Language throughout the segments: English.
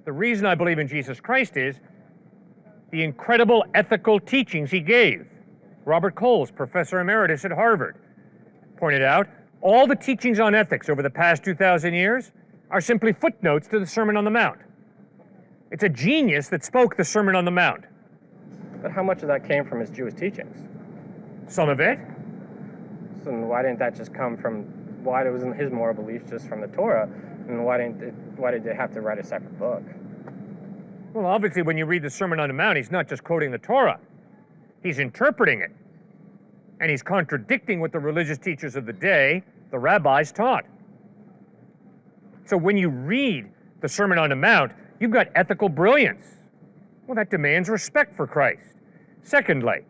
The reason I believe in Jesus Christ is the incredible ethical teachings he gave. Robert Coles, professor emeritus at Harvard, pointed out all the teachings on ethics over the past 2,000 years are simply footnotes to the Sermon on the Mount. It's a genius that spoke the Sermon on the Mount. But how much of that came from his Jewish teachings? Some of it. So why didn't that just come from, why wasn't his moral beliefs just from the Torah? And why did they have to write a separate book? Well, obviously, when you read the Sermon on the Mount, he's not just quoting the Torah. He's interpreting it. And he's contradicting what the religious teachers of the day, the rabbis, taught. So when you read the Sermon on the Mount, you've got ethical brilliance. Well, that demands respect for Christ. Secondly,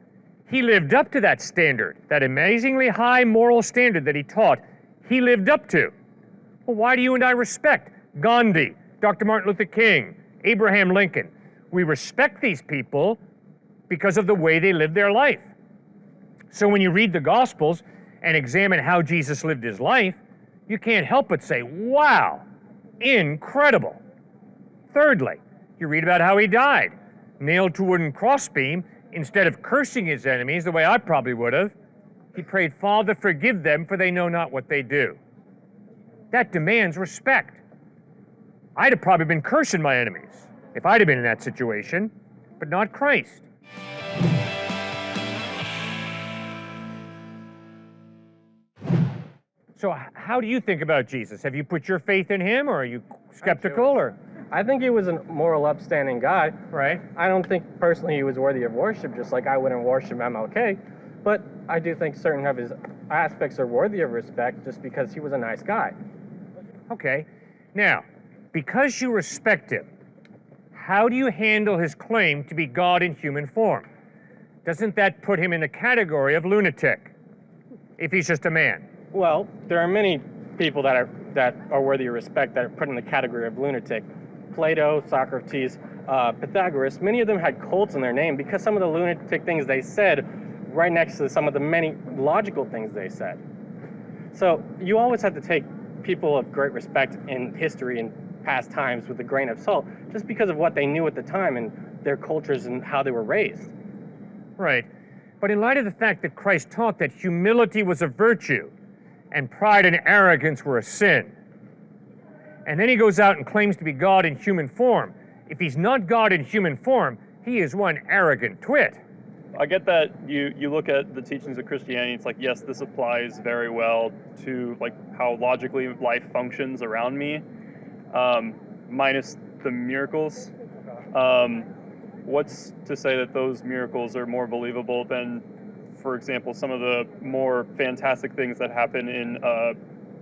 he lived up to that standard, that amazingly high moral standard that he taught. He lived up to. Well, why do you and I respect Gandhi, Dr. Martin Luther King, Abraham Lincoln? We respect these people because of the way they lived their life. So when you read the Gospels and examine how Jesus lived his life, you can't help but say, wow, incredible. Thirdly, you read about how he died, nailed to a wooden crossbeam. Instead of cursing his enemies the way I probably would have, he prayed, Father, forgive them, for they know not what they do. That demands respect. I'd have probably been cursing my enemies if I'd have been in that situation, but not Christ. So how do you think about Jesus? Have you put your faith in him, or are you skeptical? Or I think he was a moral, upstanding guy. Right. I don't think personally he was worthy of worship, just like I wouldn't worship MLK. But I do think certain of his aspects are worthy of respect just because he was a nice guy. Okay. Now, because you respect him, how do you handle his claim to be God in human form? Doesn't that put him in the category of lunatic, if he's just a man? Well, there are many people that are worthy of respect that are put in the category of lunatic. Plato, Socrates, Pythagoras, many of them had cults in their name because some of the lunatic things they said right next to some of the many logical things they said. So you always have to take people of great respect in history and past times with a grain of salt, just because of what they knew at the time and their cultures and how they were raised. Right. But in light of the fact that Christ taught that humility was a virtue and pride and arrogance were a sin, and then he goes out and claims to be God in human form, if he's not God in human form, he is one arrogant twit. I get that you look at the teachings of Christianity, it's like, yes, this applies very well to like how logically life functions around me, minus the miracles. What's to say that those miracles are more believable than, for example, some of the more fantastic things that happen in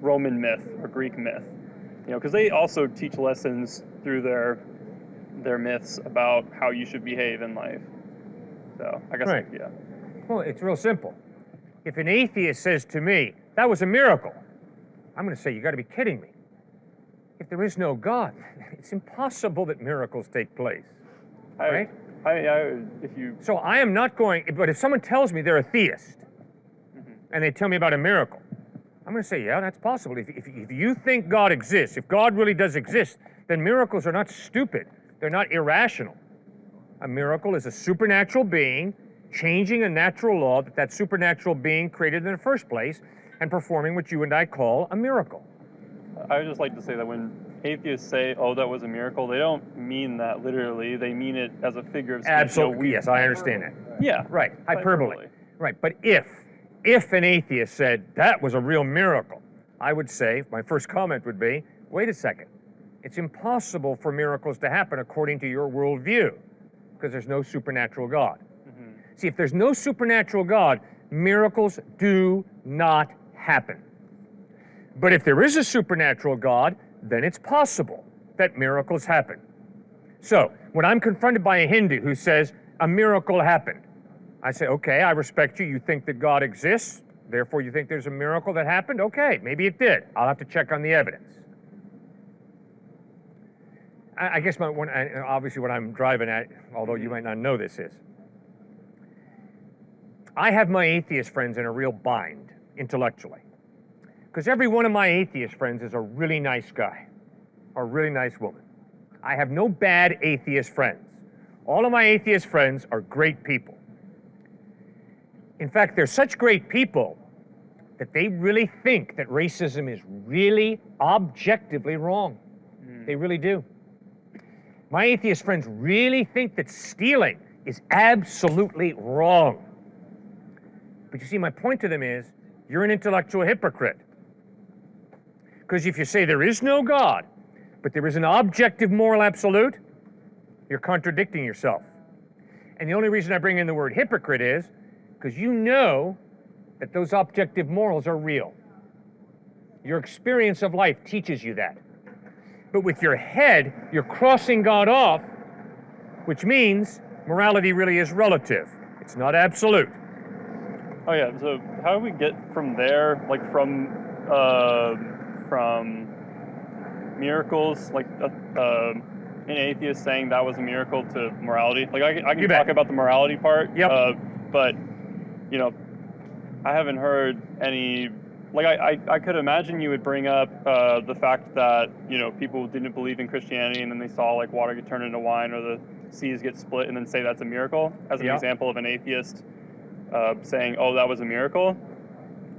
Roman myth or Greek myth? You know, because they also teach lessons through their myths about how you should behave in life. So I guess, right. Yeah. Well, it's real simple. If an atheist says to me, that was a miracle, I'm going to say, you got to be kidding me. If there is no God, it's impossible that miracles take place. Right? So I am not going, but if someone tells me they're a theist, and they tell me about a miracle, I'm going to say, yeah, that's possible. If you think God exists, if God really does exist, then miracles are not stupid. They're not irrational. A miracle is a supernatural being changing a natural law that supernatural being created in the first place and performing what you and I call a miracle. I would just like to say that when atheists say, oh, that was a miracle, they don't mean that literally. They mean it as a figure of speech. Absolutely, yes, I understand that. Yeah. Right, hyperbole. Right, but if an atheist said that was a real miracle, I would say, my first comment would be, wait a second. It's impossible for miracles to happen according to your worldview, because there's no supernatural God. See, if there's no supernatural God, miracles do not happen. But if there is a supernatural God, then it's possible that miracles happen. So, when I'm confronted by a Hindu who says, a miracle happened, I say, okay, I respect you. You think that God exists, therefore you think there's a miracle that happened? Okay, maybe it did. I'll have to check on the evidence. I guess obviously what I'm driving at, although you might not know this, is I have my atheist friends in a real bind intellectually. Because every one of my atheist friends is a really nice guy or a really nice woman. I have no bad atheist friends. All of my atheist friends are great people. In fact, they're such great people that they really think that racism is really objectively wrong. They really do. My atheist friends really think that stealing is absolutely wrong. But you see, my point to them is, you're an intellectual hypocrite. Because if you say there is no God, but there is an objective moral absolute, you're contradicting yourself. And the only reason I bring in the word hypocrite is because you know that those objective morals are real. Your experience of life teaches you that. But with your head, you're crossing God off, which means morality really is relative. It's not absolute. Oh yeah. So how do we get from there, like from miracles, like an atheist saying that was a miracle, to morality? Like I can talk about the morality part. Yep. But you know, I haven't heard any. Like I could imagine you would bring up the fact that, you know, people didn't believe in Christianity and then they saw like water get turned into wine or the seas get split and then say that's a miracle as an example of an atheist saying, oh, that was a miracle.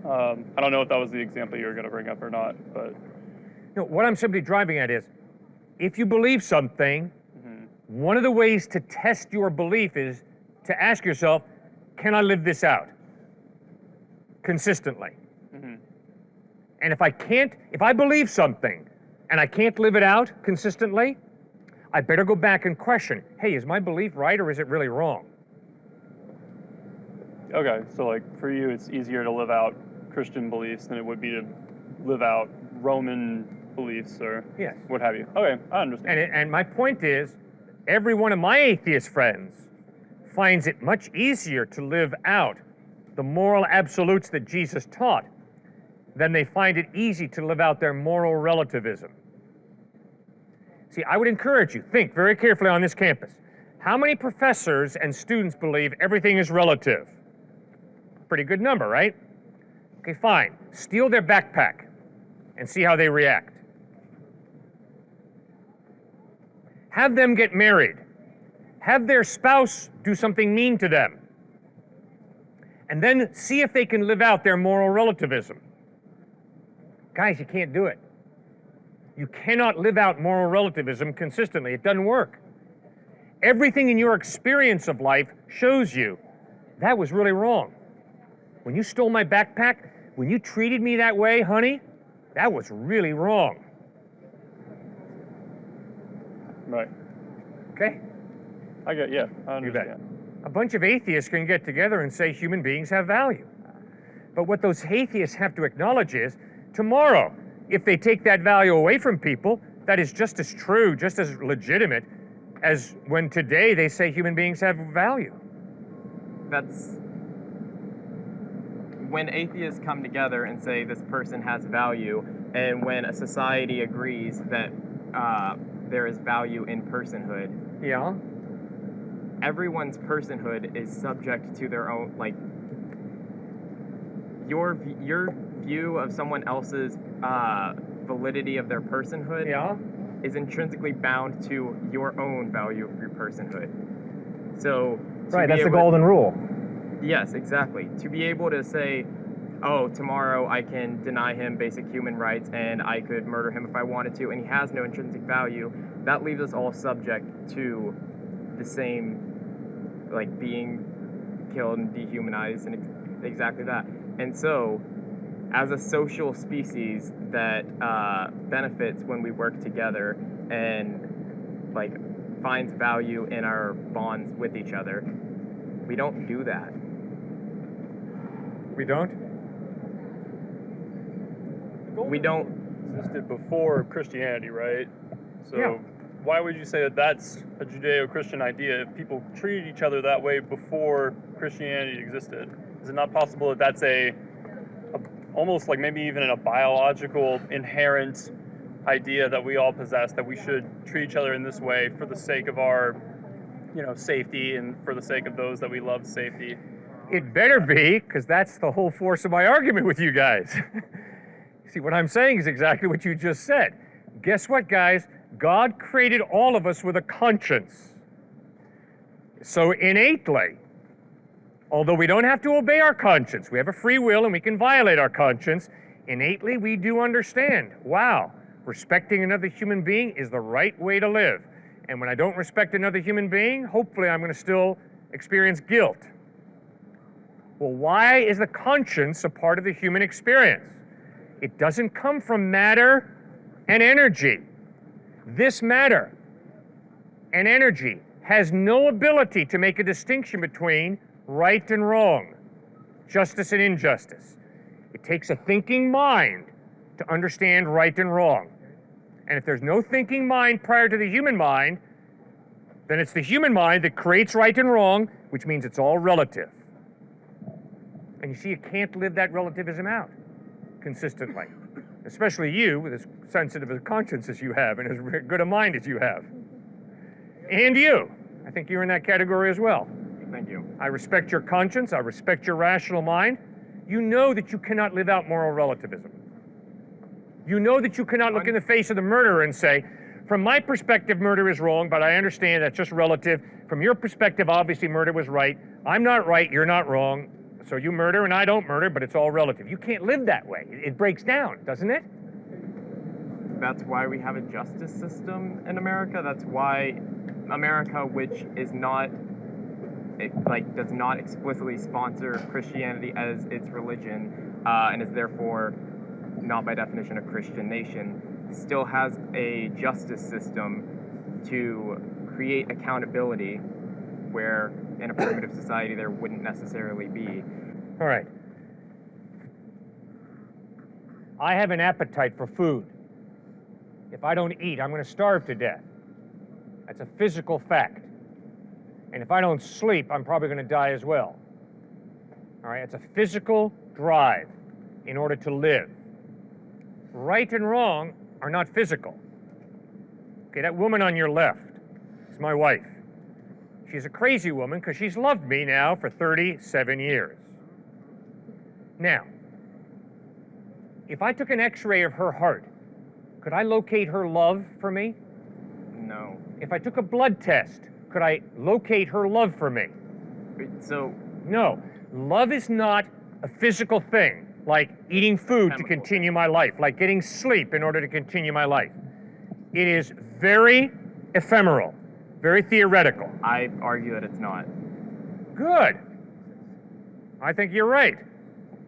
I don't know if that was the example you were going to bring up or not, but. No, what I'm simply driving at is, if you believe something, one of the ways to test your belief is to ask yourself, can I live this out consistently? And if I believe something and I can't live it out consistently, I better go back and question, hey, is my belief right or is it really wrong? Okay, so like for you, it's easier to live out Christian beliefs than it would be to live out Roman beliefs or what have you. Okay, I understand. And my point is, every one of my atheist friends finds it much easier to live out the moral absolutes that Jesus taught than they find it easy to live out their moral relativism. See, I would encourage you, think very carefully on this campus. How many professors and students believe everything is relative? Pretty good number, right? Okay, fine. Steal their backpack and see how they react. Have them get married. Have their spouse do something mean to them. And then see if they can live out their moral relativism. Guys, you can't do it. You cannot live out moral relativism consistently. It doesn't work. Everything in your experience of life shows you that was really wrong. When you stole my backpack, when you treated me that way, honey, that was really wrong. Right. Okay? I understand. You bet. A bunch of atheists can get together and say human beings have value. But what those atheists have to acknowledge is, tomorrow, if they take that value away from people, that is just as true, just as legitimate as when today they say human beings have value. That's when atheists come together and say this person has value, and when a society agrees that there is value in personhood. Yeah. Everyone's personhood is subject to their own, like, your view of someone else's validity of their personhood is intrinsically bound to your own value of your personhood. So, right, that's the golden rule. Yes, exactly. To be able to say, oh, tomorrow I can deny him basic human rights and I could murder him if I wanted to, and he has no intrinsic value, that leaves us all subject to the same, like, being killed and dehumanized and exactly that. And so, as a social species that benefits when we work together and, like, finds value in our bonds with each other, we don't do that. We don't? We don't. Existed before Christianity, right? So why would you say that that's a Judeo-Christian idea if people treated each other that way before Christianity existed? Is it not possible that that's a almost like maybe even a biological inherent idea that we all possess, that we should treat each other in this way for the sake of our, safety and for the sake of those that we love safety? It better be, because that's the whole force of my argument with you guys. See, what I'm saying is exactly what you just said. Guess what, guys? God created all of us with a conscience. So innately, although we don't have to obey our conscience, we have a free will and we can violate our conscience, innately we do understand, wow, respecting another human being is the right way to live. And when I don't respect another human being, hopefully I'm going to still experience guilt. Well, why is the conscience a part of the human experience? It doesn't come from matter and energy. This matter and energy has no ability to make a distinction between right and wrong, justice and injustice. It takes a thinking mind to understand right and wrong. And if there's no thinking mind prior to the human mind, then it's the human mind that creates right and wrong, which means it's all relative. And you see, you can't live that relativism out consistently, especially you with as sensitive a conscience as you have and as good a mind as you have. And you. I think you're in that category as well. Thank you. I respect your conscience. I respect your rational mind. You know that you cannot live out moral relativism. You know that you cannot look in the face of the murderer and say, from my perspective, murder is wrong, but I understand that's just relative. From your perspective, obviously murder was right. I'm not right, you're not wrong. So you murder and I don't murder, but it's all relative. You can't live that way. It breaks down, doesn't it? That's why we have a justice system in America. That's why America, which is not, does not explicitly sponsor Christianity as its religion, and is therefore not by definition a Christian nation, still has a justice system to create accountability where in a primitive society there wouldn't necessarily be. All right. I have an appetite for food. If I don't eat, I'm going to starve to death. That's a physical fact. And if I don't sleep, I'm probably going to die as well. All right, it's a physical drive in order to live. Right and wrong are not physical. Okay, that woman on your left is my wife. She's a crazy woman because she's loved me now for 37 years. Now, if I took an x-ray of her heart, could I locate her love for me? No. If I took a blood test, could I locate her love for me? So, No. Love is not a physical thing, like eating food to continue my life, like getting sleep in order to continue my life. It is very ephemeral, very theoretical. I argue that it's not. Good. I think you're right.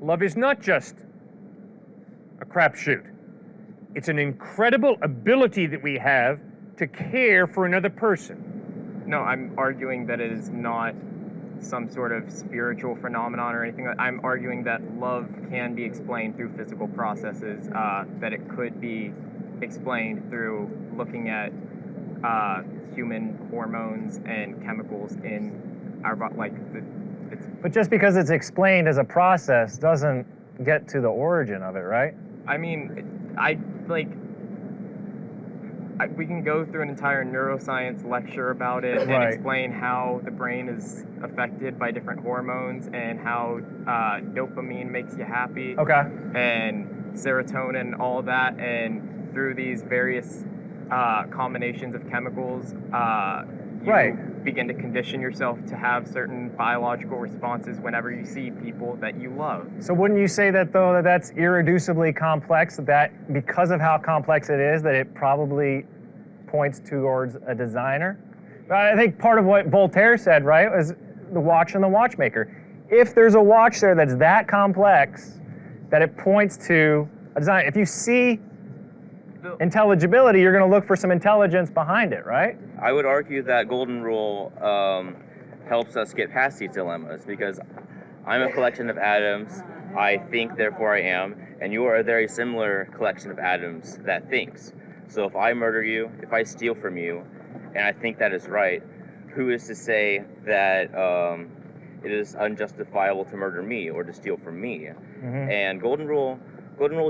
Love is not just a crapshoot. It's an incredible ability that we have to care for another person. No, I'm arguing that it is not some sort of spiritual phenomenon or anything. I'm arguing that love can be explained through physical processes, that it could be explained through looking at human hormones and chemicals in our But just because it's explained as a process doesn't get to the origin of it, right? I mean, we can go through an entire neuroscience lecture about it and explain how the brain is affected by different hormones and how dopamine makes you happy. Okay. And serotonin, all of that, and through these various combinations of chemicals, you begin to condition yourself to have certain biological responses whenever you see people that you love. So wouldn't you say that, though, that that's irreducibly complex, that because of how complex it is, that it probably points towards a designer? I think part of what Voltaire said, right, was the watch and the watchmaker. If there's a watch there that's that complex, that it points to a design. If you see intelligibility, you're going to look for some intelligence behind it, right? I would argue that golden rule helps us get past these dilemmas because I'm a collection of atoms, I think, therefore I am, and you are a very similar collection of atoms that thinks. So if I murder you, if I steal from you, and I think that is right, who is to say that it is unjustifiable to murder me or to steal from me? Mm-hmm. And golden rule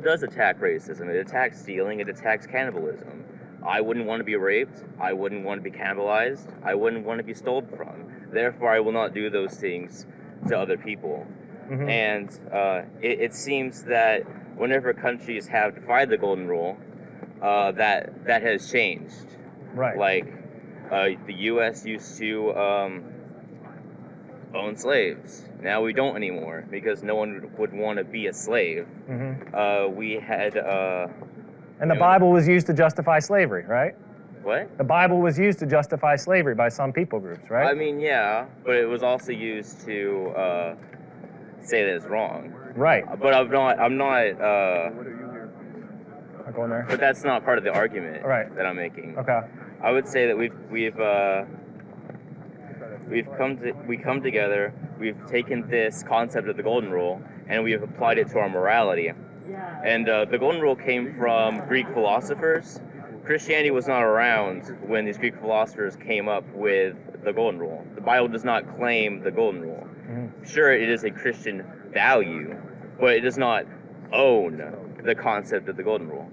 does attack racism. It attacks stealing. It attacks cannibalism. I wouldn't want to be raped. I wouldn't want to be cannibalized. I wouldn't want to be stolen from. Therefore, I will not do those things to other people. Mm-hmm. And it seems that whenever countries have defied the golden rule, that has changed. Right. Like the U.S. used to own slaves. Now we don't anymore because no one would want to be a slave. We had. And the Bible was used to justify slavery, right? What? The Bible was used to justify slavery by some people groups, right? I mean, yeah, but it was also used to say that it's wrong. Right. But I'm not. I'm going there. But that's not part of the argument Right. that I'm making. Okay. I would say that we've come together. We've taken this concept of the golden rule and we have applied it to our morality. And the golden rule came from Greek philosophers. Christianity was not around when these Greek philosophers came up with the golden rule. The Bible does not claim the golden rule. Sure, it is a Christian value, but it does not own the concept of the golden rule.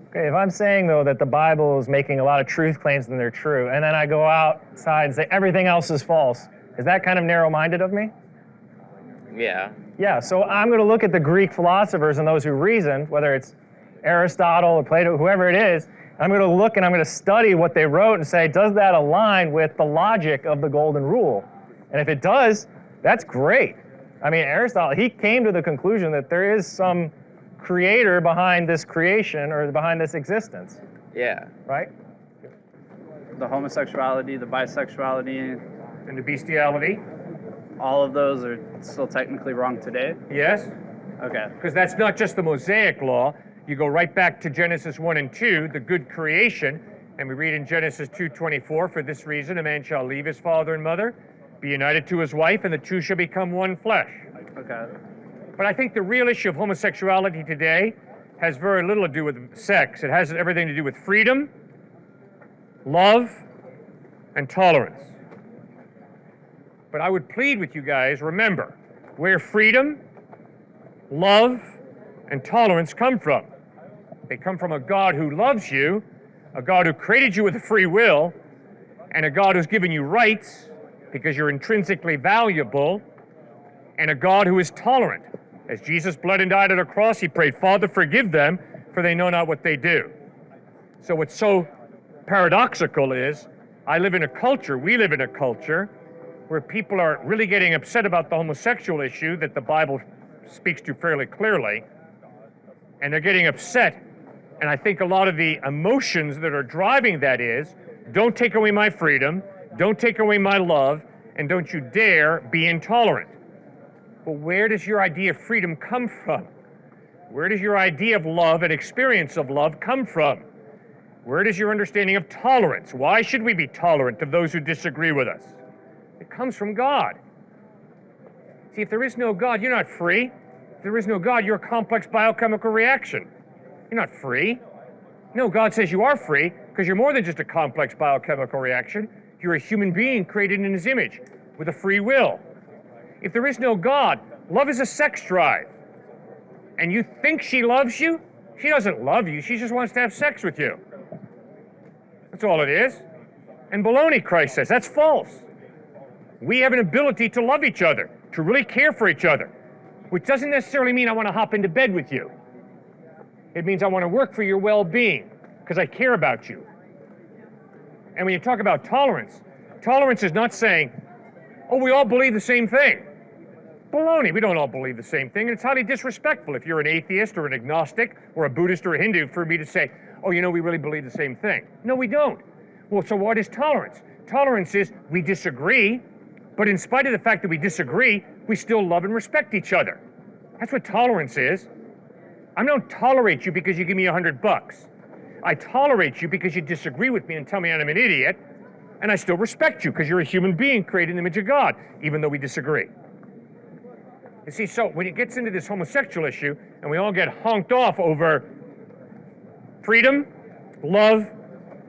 Okay, if I'm saying, though, that the Bible is making a lot of truth claims and they're true, and then I go outside and say everything else is false, is that kind of narrow-minded of me? Yeah. Yeah, so I'm going to look at the Greek philosophers and those who reasoned, whether it's Aristotle or Plato, whoever it is, I'm going to look and I'm going to study what they wrote and say, does that align with the logic of the golden rule? And if it does, that's great. I mean, Aristotle, he came to the conclusion that there is some creator behind this creation or behind this existence. Yeah. Right? The homosexuality, the bisexuality, And the bestiality? all of those are still technically wrong today? Yes. Okay. Because that's not just the Mosaic law. You go right back to Genesis 1 and 2, the good creation, and we read in Genesis 2:24, for this reason a man shall leave his father and mother, be united to his wife, and the two shall become one flesh. Okay. But I think the real issue of homosexuality today has very little to do with sex. It has everything to do with freedom, love, and tolerance. But I would plead with you guys, remember, where freedom, love, and tolerance come from. They come from a God who loves you, a God who created you with a free will, and a God who's given you rights because you're intrinsically valuable, and a God who is tolerant. As Jesus bled and died on a cross, he prayed, Father, forgive them, for they know not what they do. So what's so paradoxical is, we live in a culture where people are really getting upset about the homosexual issue that the Bible speaks to fairly clearly, and they're getting upset. And I think a lot of the emotions that are driving that is, don't take away my freedom, don't take away my love, and don't you dare be intolerant. But where does your idea of freedom come from? Where does your idea of love and experience of love come from? Where does your understanding of tolerance? Why should we be tolerant of those who disagree with us? It comes from God. See, if there is no God, you're not free. If there is no God, you're a complex biochemical reaction. You're not free. No, God says you are free because you're more than just a complex biochemical reaction. You're a human being created in his image with a free will. If there is no God, love is a sex drive. And you think she loves you? She doesn't love you. She just wants to have sex with you. That's all it is. And baloney, Christ says. That's false. We have an ability to love each other, to really care for each other, which doesn't necessarily mean I want to hop into bed with you. It means I want to work for your well-being because I care about you. And when you talk about tolerance, tolerance is not saying, oh, we all believe the same thing. Baloney, we don't all believe the same thing, and it's highly disrespectful if you're an atheist or an agnostic or a Buddhist or a Hindu for me to say, oh, you know, we really believe the same thing. No, we don't. Well, so what is tolerance? Tolerance is we disagree, but in spite of the fact that we disagree, we still love and respect each other. That's what tolerance is. I don't tolerate you because you give me $100. I tolerate you because you disagree with me and tell me I'm an idiot, and I still respect you because you're a human being created in the image of God, even though we disagree. You see, so when it gets into this homosexual issue, and we all get honked off over freedom, love,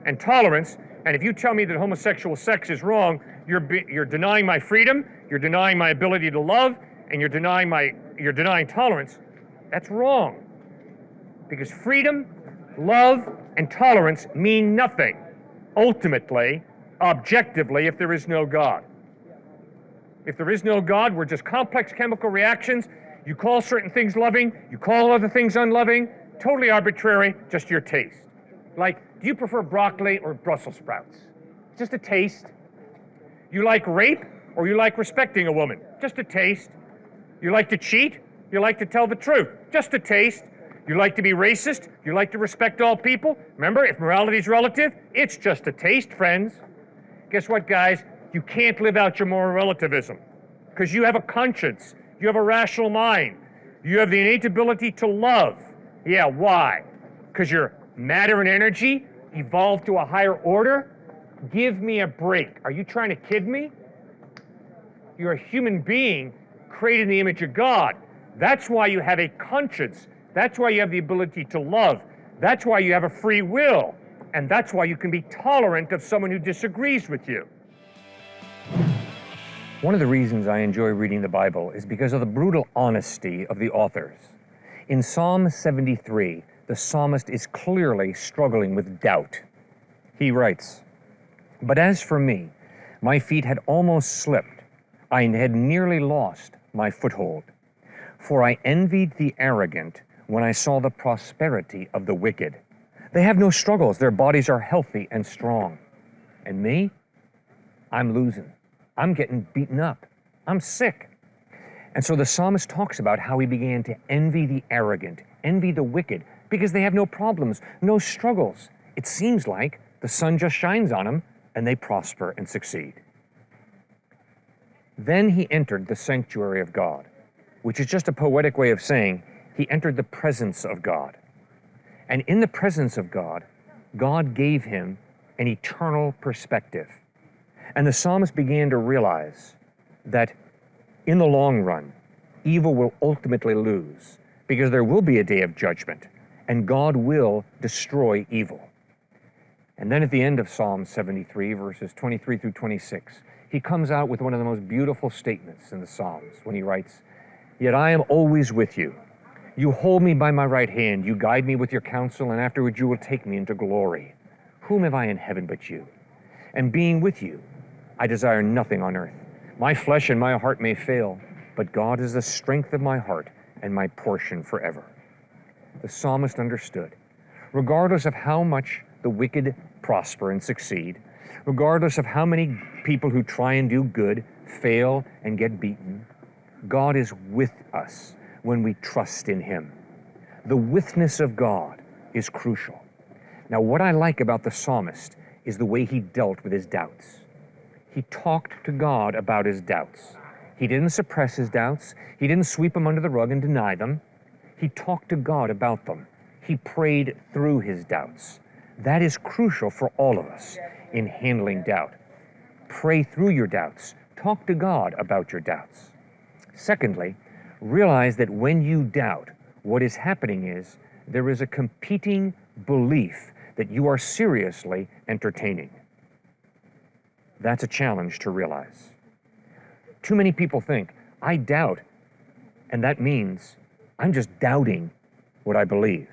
and tolerance, and if you tell me that homosexual sex is wrong, you're denying my freedom, you're denying my ability to love, and you're denying tolerance, that's wrong. Because freedom, love, and tolerance mean nothing, ultimately, objectively, if there is no God. If there is no God, we're just complex chemical reactions. You call certain things loving, you call other things unloving, totally arbitrary, just your taste. Like, do you prefer broccoli or Brussels sprouts? Just a taste. You like rape or you like respecting a woman? Just a taste. You like to cheat? You like to tell the truth? Just a taste. You like to be racist? You like to respect all people? Remember, if morality is relative, it's just a taste, friends. Guess what, guys? You can't live out your moral relativism because you have a conscience. You have a rational mind. You have the innate ability to love. Yeah, why? Because your matter and energy evolved to a higher order? Give me a break. Are you trying to kid me? You're a human being created in the image of God. That's why you have a conscience. That's why you have the ability to love. That's why you have a free will. And that's why you can be tolerant of someone who disagrees with you. One of the reasons I enjoy reading the Bible is because of the brutal honesty of the authors. In Psalm 73, the psalmist is clearly struggling with doubt. He writes, "But as for me, my feet had almost slipped. I had nearly lost my foothold. For I envied the arrogant when I saw the prosperity of the wicked. They have no struggles. Their bodies are healthy and strong. And me? I'm losing. I'm getting beaten up. I'm sick." And so the psalmist talks about how he began to envy the arrogant, envy the wicked, because they have no problems, no struggles. It seems like the sun just shines on them and they prosper and succeed. Then he entered the sanctuary of God, which is just a poetic way of saying he entered the presence of God. And in the presence of God, God gave him an eternal perspective. And the psalmist began to realize that in the long run, evil will ultimately lose because there will be a day of judgment and God will destroy evil. And then at the end of Psalm 73, verses 23 through 26, he comes out with one of the most beautiful statements in the Psalms when he writes, "Yet I am always with you. You hold me by my right hand. You guide me with your counsel, and afterward you will take me into glory. Whom have I in heaven but you? And being with you, I desire nothing on earth. My flesh and my heart may fail, but God is the strength of my heart and my portion forever." The psalmist understood, regardless of how much the wicked prosper and succeed, regardless of how many people who try and do good fail and get beaten, God is with us when we trust in him. The witness of God is crucial. Now, what I like about the psalmist is the way he dealt with his doubts. He talked to God about his doubts. He didn't suppress his doubts. He didn't sweep them under the rug and deny them. He talked to God about them. He prayed through his doubts. That is crucial for all of us in handling doubt. Pray through your doubts. Talk to God about your doubts. Secondly, realize that when you doubt, what is happening is there is a competing belief that you are seriously entertaining. That's a challenge to realize. Too many people think, I doubt, and that means I'm just doubting what I believe.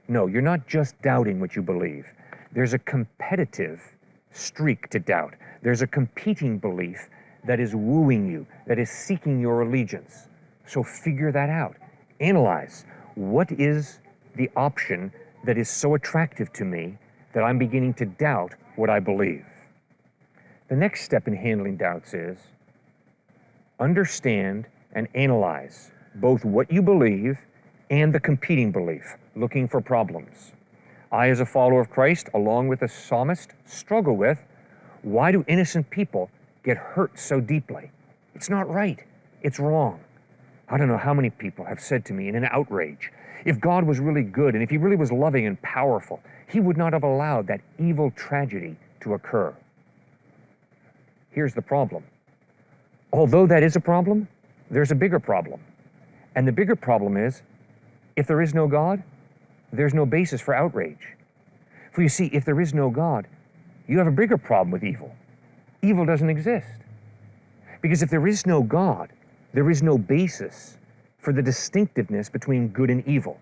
No, you're not just doubting what you believe. There's a competitive streak to doubt. There's a competing belief that is wooing you, that is seeking your allegiance. So figure that out. Analyze, what is the option that is so attractive to me that I'm beginning to doubt what I believe? The next step in handling doubts is understand and analyze both what you believe and the competing belief, looking for problems. I, as a follower of Christ, along with the psalmist, struggle with, why do innocent people get hurt so deeply? It's not right. It's wrong. I don't know how many people have said to me in an outrage, if God was really good and if he really was loving and powerful, he would not have allowed that evil tragedy to occur. Here's the problem. Although that is a problem, there's a bigger problem. And the bigger problem is, if there is no God, there's no basis for outrage. For you see, if there is no God, you have a bigger problem with evil. Evil doesn't exist. Because if there is no God, there is no basis for the distinctiveness between good and evil.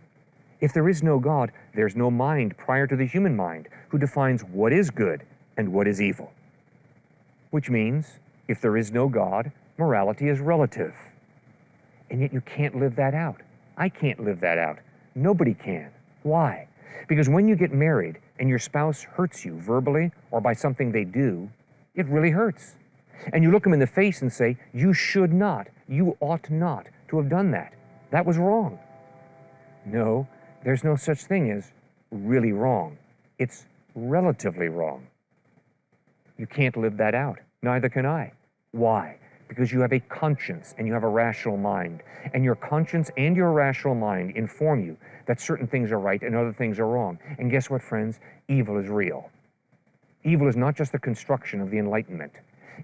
If there is no God, there's no mind prior to the human mind who defines what is good and what is evil. Which means, if there is no God, morality is relative. And yet you can't live that out. I can't live that out. Nobody can. Why? Because when you get married and your spouse hurts you verbally or by something they do, it really hurts. And you look them in the face and say, you should not, you ought not to have done that. That was wrong. No, there's no such thing as really wrong. It's relatively wrong. You can't live that out. Neither can I. Why? Because you have a conscience and you have a rational mind. And your conscience and your rational mind inform you that certain things are right and other things are wrong. And guess what, friends? Evil is real. Evil is not just the construction of the Enlightenment.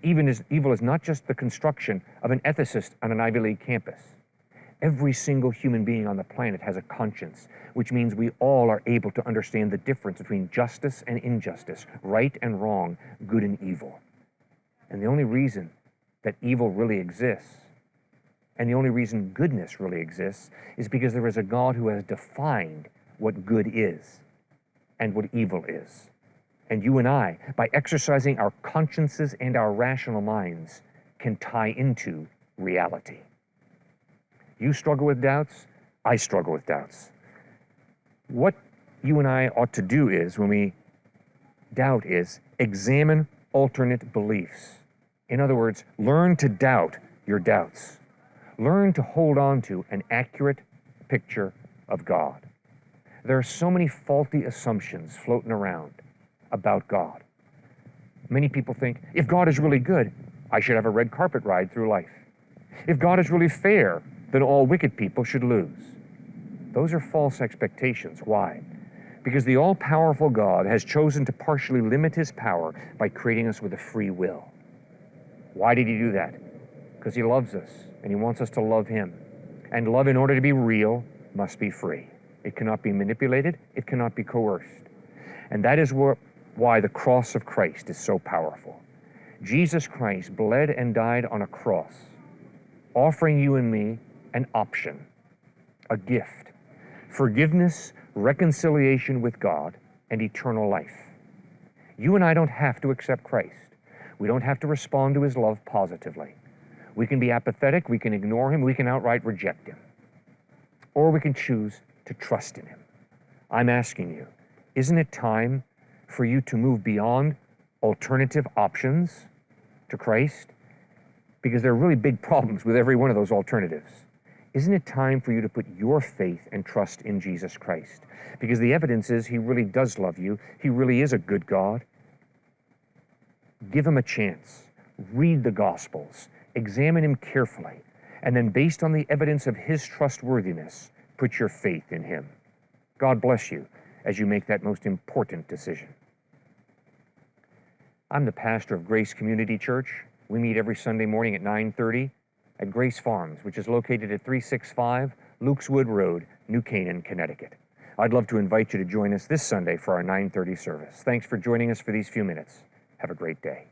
Evil is not just the construction of an ethicist on an Ivy League campus. Every single human being on the planet has a conscience, which means we all are able to understand the difference between justice and injustice, right and wrong, good and evil. And the only reason that evil really exists, and the only reason goodness really exists, is because there is a God who has defined what good is and what evil is. And you and I, by exercising our consciences and our rational minds, can tie into reality. You struggle with doubts, I struggle with doubts. What you and I ought to do is, when we doubt, is examine alternate beliefs. In other words, learn to doubt your doubts. Learn to hold on to an accurate picture of God. There are so many faulty assumptions floating around about God. Many people think, if God is really good, I should have a red carpet ride through life. If God is really fair, then all wicked people should lose. Those are false expectations. Why? Because the all-powerful God has chosen to partially limit his power by creating us with a free will. Why did he do that? Because he loves us, and he wants us to love him. And love, in order to be real, must be free. It cannot be manipulated. It cannot be coerced. And that is why the cross of Christ is so powerful. Jesus Christ bled and died on a cross, offering you and me an option, a gift, forgiveness, reconciliation with God, and eternal life. You and I don't have to accept Christ. We don't have to respond to his love positively. We can be apathetic, we can ignore him, we can outright reject him. Or we can choose to trust in him. I'm asking you, isn't it time for you to move beyond alternative options to Christ? Because there are really big problems with every one of those alternatives. Isn't it time for you to put your faith and trust in Jesus Christ? Because the evidence is he really does love you. He really is a good God. Give him a chance. Read the Gospels. Examine him carefully. And then, based on the evidence of his trustworthiness, put your faith in him. God bless you as you make that most important decision. I'm the pastor of Grace Community Church. We meet every Sunday morning at 9:30 at Grace Farms, which is located at 365 Luke's Wood Road, New Canaan, Connecticut. I'd love to invite you to join us this Sunday for our 9:30 service. Thanks for joining us for these few minutes. Have a great day.